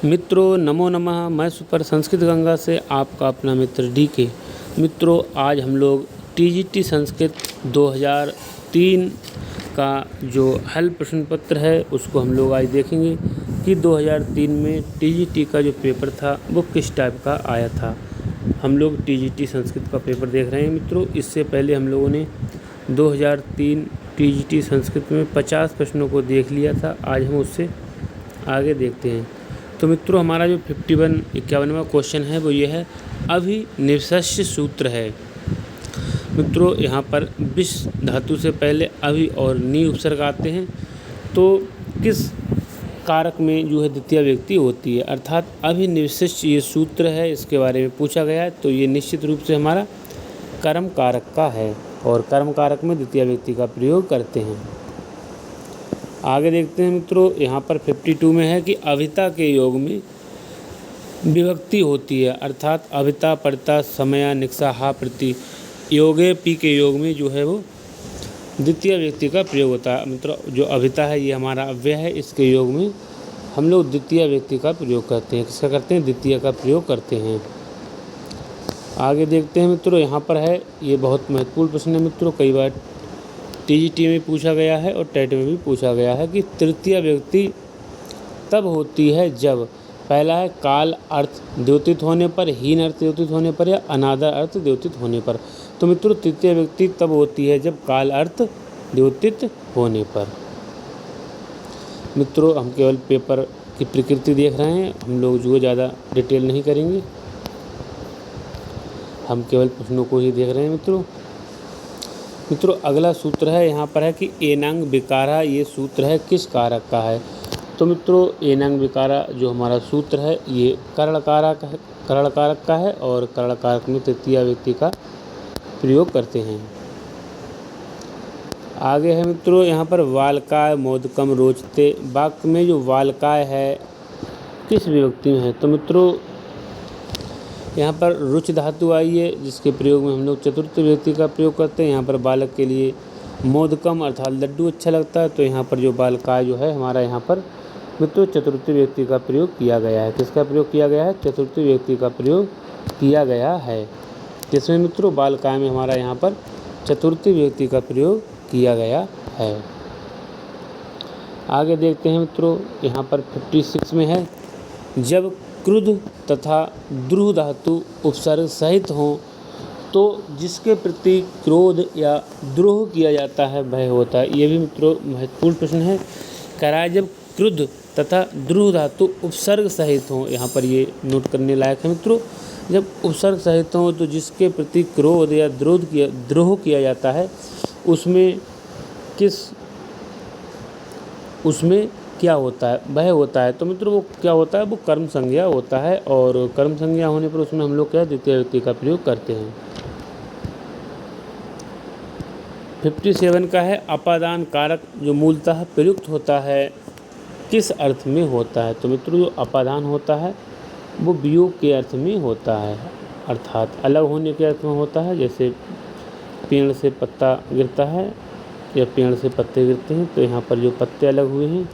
मित्रों नमो नमः। मैं सुपर संस्कृत गंगा से आपका अपना मित्र DK। मित्रों आज हम लोग TGT संस्कृत 2003 का जो हल प्रश्न पत्र है उसको हम लोग आज देखेंगे कि 2003 में TGT का जो पेपर था वो किस टाइप का आया था। हम लोग TGT संस्कृत का पेपर देख रहे हैं मित्रों। इससे पहले हम लोगों ने 2003 TGT संस्कृत में 50 प्रश्नों को देख लिया था। आज हम उससे आगे देखते हैं। तो मित्रों हमारा जो 51वां क्वेश्चन है वो ये है, अभिनिवशस्य सूत्र है। मित्रों यहाँ पर विष धातु से पहले अभि और नी उपसर्ग आते हैं, तो किस कारक में जो है द्वितीय व्यक्ति होती है, अर्थात अभिनिवशस्य ये सूत्र है, इसके बारे में पूछा गया है। तो ये निश्चित रूप से हमारा कर्म कारक का है और कर्म कारक में द्वितीय व्यक्ति का प्रयोग करते हैं। आगे देखते हैं मित्रों, यहाँ पर 52 में है कि अभिता के योग में विभक्ति होती है, अर्थात अभिता पड़ता समया निक्षा हा प्रति योगे पी के योग में जो है वो द्वितीय व्यक्ति का प्रयोग होता है। मित्रों जो अभिता है ये हमारा अव्यय है, इसके योग में हम लोग द्वितीय व्यक्ति का प्रयोग करते हैं। किसका करते हैं? द्वितीय का प्रयोग करते हैं। आगे देखते हैं मित्रों, यहाँ पर है ये बहुत महत्वपूर्ण प्रश्न है मित्रों, कई बार TGT में पूछा गया है और टेट में भी पूछा गया है कि तृतीय व्यक्ति तब होती है जब पहला है काल अर्थ द्योतित होने पर, हीन अर्थ द्योतित होने पर या अनादर अर्थ द्योतित होने पर। तो मित्रों तृतीय व्यक्ति तब होती है जब काल अर्थ द्योतित होने पर। मित्रों हम केवल पेपर की प्रकृति देख रहे हैं, हम लोग जो ज़्यादा डिटेल नहीं करेंगे, हम केवल प्रश्नों को ही देख रहे हैं मित्रों अगला सूत्र है, यहाँ पर है कि एनंग विकारा, ये सूत्र है किस कारक का है। तो मित्रों एनंग विकारा जो हमारा सूत्र है ये करण कारक का है और करण कारक में तृतीय व्यक्ति का प्रयोग करते हैं। आगे है मित्रों यहाँ पर वालकाय मोदकम रोचते, वाक्य में जो वालकाय है किस विभक्ति में है। तो मित्रों यहाँ पर रुच धातु आई है जिसके प्रयोग में हम लोग चतुर्थ व्यक्ति का प्रयोग करते हैं। यहाँ पर बालक के लिए मोदकम अर्थात लड्डू अच्छा लगता है, तो यहाँ पर जो बालकाय जो है हमारा यहाँ पर मित्रों चतुर्थ व्यक्ति का प्रयोग किया गया है। किसका प्रयोग किया गया है? चतुर्थ व्यक्ति का प्रयोग किया गया है। किसमें मित्रों? बालकाय में हमारा यहाँ पर चतुर्थ व्यक्ति का प्रयोग किया गया है। आगे देखते हैं मित्रों, यहाँ पर 56 में है, जब क्रुद्ध तथा द्रुह धातु उपसर्ग सहित हों तो जिसके प्रति क्रोध या द्रोह किया जाता है वह होता है। ये भी मित्रों महत्वपूर्ण प्रश्न है। कराए जब क्रुद्ध तथा द्रुह धातु उपसर्ग सहित हों, यहाँ पर ये नोट करने लायक है मित्रों, जब उपसर्ग सहित हों तो जिसके प्रति क्रोध या द्रोह किया जाता है उसमें क्या होता है? वह होता है। तो मित्रों वो क्या होता है? वो कर्म संज्ञा होता है और कर्म संज्ञा होने पर उसमें हम लोग क्या द्वितीय व्यक्ति का प्रयोग करते हैं। 57 का है, अपादान कारक जो मूलतः प्रयुक्त होता है किस अर्थ में होता है। तो मित्रों जो अपादान होता है वो वियोग के अर्थ में होता है, अर्थात अलग होने के अर्थ में होता है। जैसे पेड़ से पत्ता गिरता है या पेड़ से पत्ते गिरते हैं, तो यहाँ पर जो पत्ते अलग हुए हैं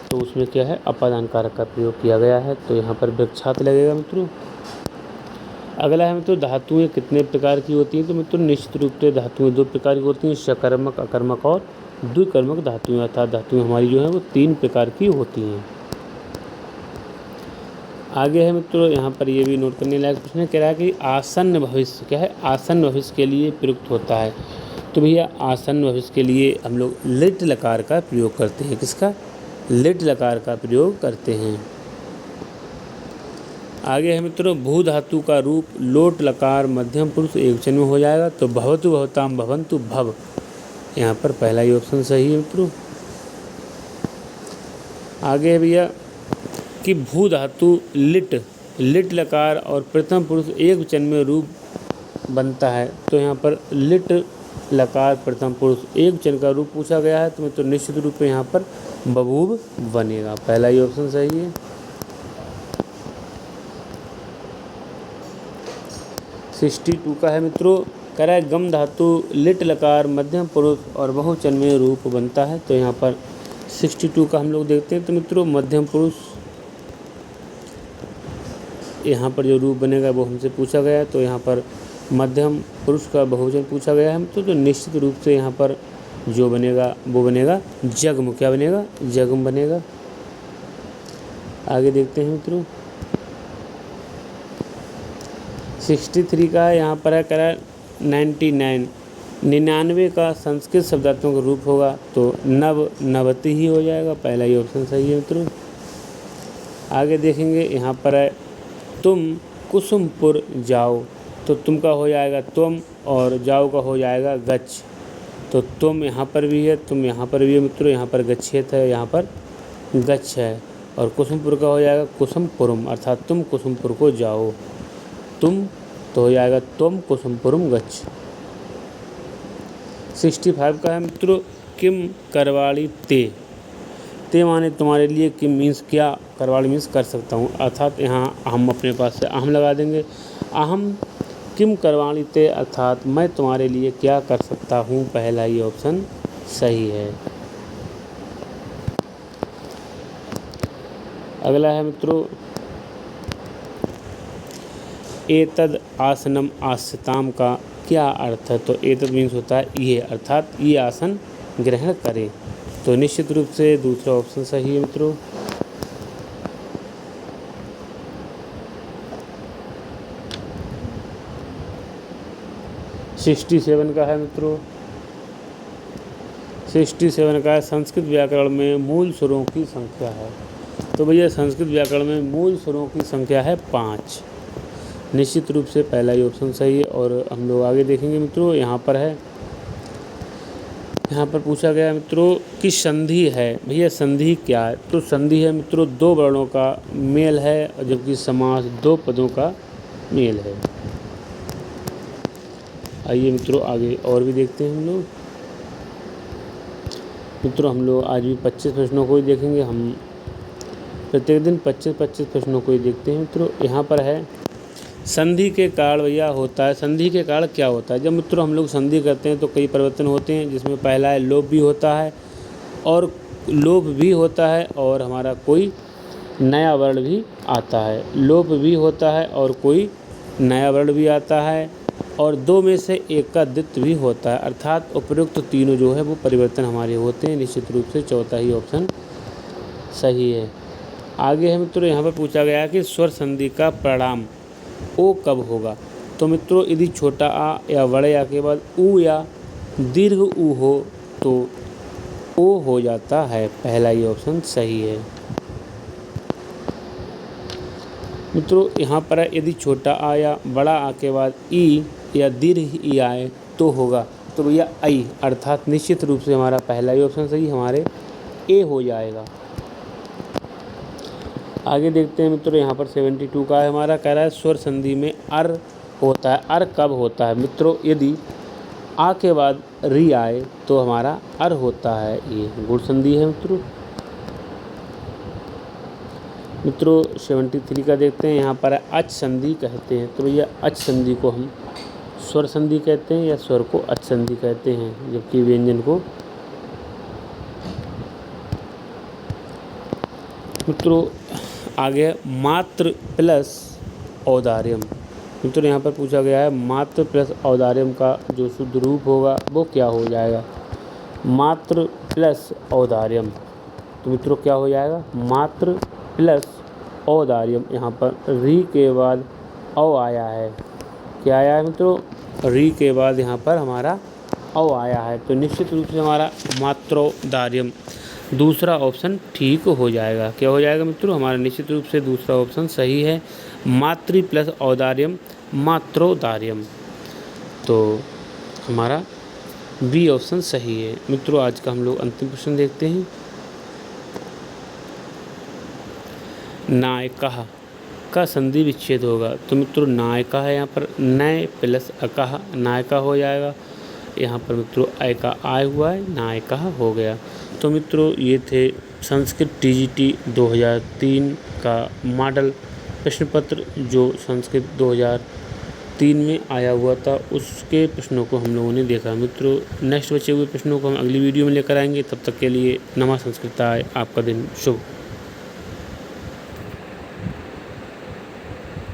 तो उसमें क्या है? अपादान कारक का प्रयोग किया गया है, तो यहाँ पर वृक्षात लगेगा मित्रों। अगला है मित्रों धातुएं कितने प्रकार की होती हैं। तो मित्रों निश्चित रूप से धातुएं 2 प्रकार की होती हैं, सकर्मक अकर्मक और द्विकर्मक धातुएं, अर्थात धातुएं हमारी जो है वो 3 प्रकार की होती हैं। आगे है मित्रों यहाँ पर ये भी नोट करने लायक प्रश्न है, कह रहा है कि आसन्न भविष्य क्या है? आसन्न भविष्य के लिए प्रयुक्त होता है। तो भैया आसन्न भविष्य के लिए हम लोग लिट लकार का प्रयोग करते हैं। किसका? लिट लकार का प्रयोग करते हैं। आगे है मित्रों भू धातु का रूप लोट लकार मध्यम पुरुष एकवचन में हो जाएगा, तो भवतु भवताम भवन्तु भव, यहाँ पर पहला ही ऑप्शन सही है मित्रों। आगे है भैया कि भू धातु लिट लकार और प्रथम पुरुष एकवचन में रूप बनता है, तो यहाँ पर लिट लकार प्रथम पुरुष एकवचन का रूप पूछा गया है, तो मित्रों निश्चित रूप से यहाँ पर बभूव बनेगा, पहला ही ऑप्शन सही है। 62 का है मित्रों, कह रहा है गम धातु लिट लकार मध्यम पुरुष और बहुवचन में रूप बनता है, तो यहाँ पर 62 का हम लोग देखते हैं। तो मित्रों मध्यम पुरुष यहाँ पर जो रूप बनेगा वो हमसे पूछा गया है। तो यहाँ पर मध्यम पुरुष का बहुवचन पूछा गया है तो निश्चित रूप से यहाँ पर जो बनेगा वो बनेगा जग्म। क्या बनेगा? जग्म बनेगा। आगे देखते हैं मित्रों, 63 का है, यहाँ पर है कह रहा है 99, 99 का संस्कृत शब्दात्मक रूप होगा तो नवति ही हो जाएगा। पहला ही ऑप्शन सही है मित्रों। आगे देखेंगे, यहाँ पर है तुम कुसुमपुर जाओ, तो तुम का हो जाएगा तुम और जाओ का हो जाएगा गच्छ। तो तुम यहाँ पर भी है, तुम यहाँ पर भी है मित्रों, यहाँ पर गच्छेत है, यहाँ पर गच्छ है। और कुसुमपुर का हो जाएगा कुसुमपुरम, अर्थात तुम कुसुमपुर को जाओ। तुम तो हो जाएगा तुम कुसुमपुरम गच्छ। 65 का है मित्रों किम करवाड़ी ते माने तुम्हारे लिए, किम मीन्स क्या, करवाड़ी मीन्स कर सकता हूँ, अर्थात यहाँ हम अपने पास से अहम लगा देंगे। अहम किम करवाणी ते, अर्थात मैं तुम्हारे लिए क्या कर सकता हूँ। पहला ही ऑप्शन सही है। अगला है मित्रों एतद आसनम आस्यताम का क्या अर्थ है। तो एतद मीन्स होता है ये, अर्थात ये आसन ग्रहण करें। तो निश्चित रूप से दूसरा ऑप्शन सही है मित्रों। सिक्सटी सेवन का है मित्रों, 67 का है संस्कृत व्याकरण में मूल स्वरों की संख्या है। तो भैया संस्कृत व्याकरण में मूल स्वरों की संख्या है 5। निश्चित रूप से पहला ही ऑप्शन सही है। और हम लोग आगे देखेंगे मित्रों, यहाँ पर है, यहाँ पर पूछा गया मित्रों कि संधि है। भैया संधि क्या है? तो संधि है मित्रों दो वर्णों का मेल है, जबकि समास दो पदों का मेल है। आइए मित्रों आगे और भी देखते हैं हम लोग। मित्रों हम लोग आज भी 25 प्रश्नों को ही देखेंगे। हम प्रत्येक दिन 25 प्रश्नों को ही देखते हैं मित्रों। यहाँ पर है संधि के कारण भैया होता है। संधि के कारण क्या होता है? जब मित्रों हम लोग संधि करते हैं तो कई परिवर्तन होते हैं, जिसमें पहला है लोप भी होता है और लोप भी होता है और हमारा कोई नया वर्ण भी आता है। लोप भी होता है और कोई नया वर्ण भी आता है और दो में से एक का द्वित्व भी होता है, अर्थात उपयुक्त तीनों जो है वो परिवर्तन हमारे होते हैं। निश्चित रूप से चौथा ही ऑप्शन सही है। आगे है मित्रों, यहाँ पर पूछा गया कि स्वर संधि का परिणाम ओ कब होगा। तो मित्रों यदि छोटा आ या बड़े आ के बाद ऊ या दीर्घ ऊ हो तो ओ हो जाता है। पहला ही ऑप्शन सही है मित्रों। यहाँ पर यदि छोटा आ या बड़ा आ के बाद ई या दीर्घ ई आए तो होगा, तो भैया आई, अर्थात निश्चित रूप से हमारा पहला ही ऑप्शन सही, हमारे ए हो जाएगा। आगे देखते हैं मित्रों, यहाँ पर 72 का है हमारा, कह रहा है स्वर संधि में अर होता है। अर कब होता है मित्रों? यदि आ के बाद री आए तो हमारा अर होता है। ये गुण संधि है मित्रों। मित्रों 73 का देखते हैं, यहाँ पर अच संधि कहते हैं। तो भैया अच संधि को हम स्वर संधि कहते हैं या स्वर को अच संधि कहते हैं, जबकि व्यंजन को। मित्रों आगे मात्र प्लस औदार्यम। मित्रों यहाँ पर पूछा गया है मात्र प्लस औदार्यम का जो शुद्ध रूप होगा वो क्या हो जाएगा। मात्र प्लस औदार्यम, तो मित्रों क्या हो जाएगा? मात्र प्लस औदार्यम। यहाँ पर री के बाद औ आया है। क्या आया है मित्रों? री के बाद यहाँ पर हमारा औ आया है, तो निश्चित रूप से हमारा मात्रोदार्यम दूसरा ऑप्शन ठीक हो जाएगा। क्या हो जाएगा मित्रों? हमारा निश्चित रूप से दूसरा ऑप्शन सही है, मातृ प्लस औदार्यम मात्रोदार्यम। तो हमारा बी ऑप्शन सही है। मित्रों आज का हम लोग अंतिम प्रश्न देखते हैं। नायकः का संधि विच्छेद होगा। तो मित्रों नायका है, यहाँ पर नय प्लस अकह नायका हो जाएगा। यहाँ पर मित्रों अय का आय हुआ है, नायका हो गया। तो मित्रों ये थे संस्कृत टीजीटी 2003 का मॉडल प्रश्न पत्र, जो संस्कृत 2003 में आया हुआ था, उसके प्रश्नों को हम लोगों ने देखा। मित्रों नेक्स्ट बचे हुए प्रश्नों को हम अगली वीडियो में लेकर आएंगे। तब तक के लिए नमः संस्कृताय। आपका दिन शुभ।